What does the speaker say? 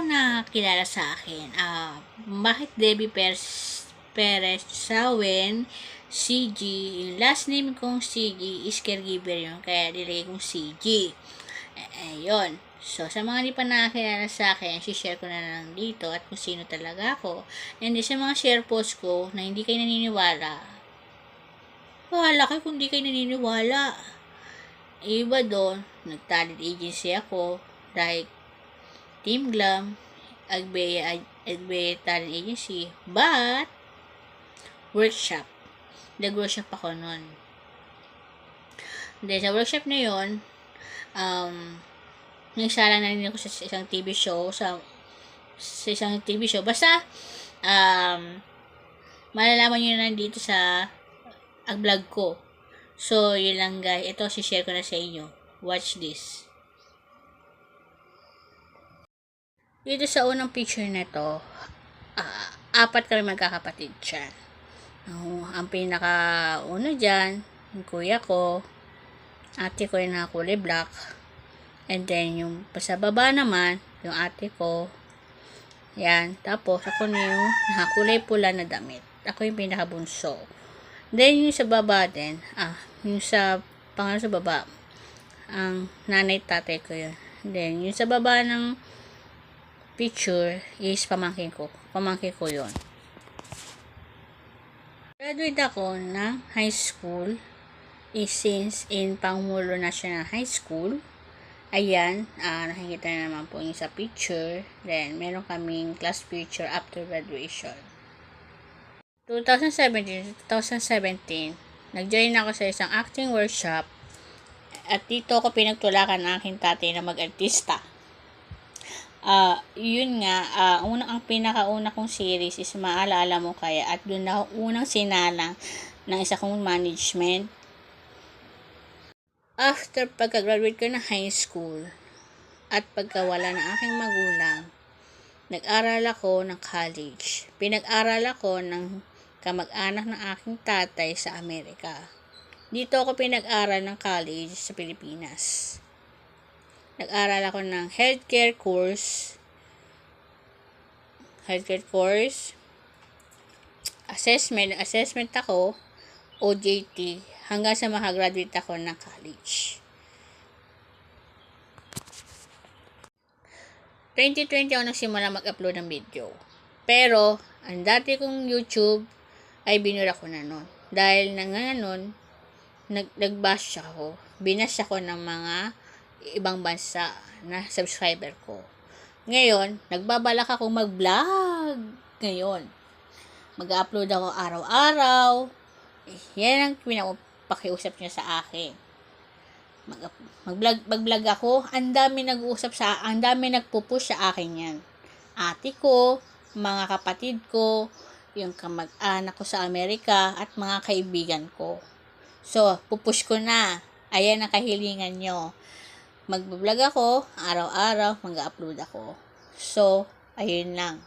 nakakilala sa akin. Bakit Debbie Perez Sawen, CG, yung last name kong CG is caregiver yun, kaya nilagay kong CG. Ayun. So, sa mga hindi pa nakakilala sa akin, share ko na lang dito at kung sino talaga ako. And sa mga share post ko na hindi kayo naniniwala, wala kayo kung hindi kayo naniniwala. Iba doon, nag-talent agency ako, like Team Glam, Agbeya Talent Agency, but workshop. Nag-workshop ako nun. Then, sa workshop na yun, nagsala na rin ako sa isang TV show, sa isang TV show. Basta, malalaman nyo na dito sa vlog ko. So, yun lang guys. Ito, share ko na sa inyo. Watch this. Dito sa unang picture na to, 4 kami magkakapatid dyan. Ang pinaka-una dyan, yung kuya ko, ate ko yung nakakulay black, and then yung sa baba naman, yung ate ko, yan, tapos ako na yung nakakulay pula na damit. Ako yung pinaka-bunso. Then yung sa baba din, yung sa pangalan sa baba, ang nanay tatay ko yun. Then yung sa baba ng picture is pamangkin ko yun. Graduate ako ng high school since in Pangulo National High School. Ayan, nakikita na naman po yung sa picture. Then, meron kaming class picture after graduation. 2017, nag-join ako sa isang acting workshop at dito ako pinagtulakan ng aking tatay na mag-artista. Yun nga, ang pinakauna kong series is Maalaala Mo Kaya, at doon na unang sinalang ng isa kong management. After pagka-graduate ko ng high school at pagkawala ng aking magulang, nag-aral ako ng college. Pinag-aral ako ng kamag-anak ng aking tatay sa Amerika. Dito ako pinag-aral ng college sa Pilipinas. Nag-aral ako ng healthcare course, assessment ako, OJT, hanggang sa makagraduate ako ng college. 2020 ako nagsimula mag-upload ng video. Pero, ang dati kong YouTube ay binura ko na nun. Dahil na nga nun, nag-bash ako. Binash ako ng mga ibang bansa na subscriber ko. Ngayon, nagbabalak ako mag-vlog. Ngayon, mag-upload ako araw-araw. Yan ang pinapakiusap niya sa akin. Mag-vlog ako. Ang dami nagpo-push sa akin yan. Ate ko, mga kapatid ko, yung kamag-anak ko sa Amerika, at mga kaibigan ko. So, pupush ko na. Ayan ang kahilingan nyo. Mag-vlog ako, araw-araw, mag-upload ako. So, ayun lang.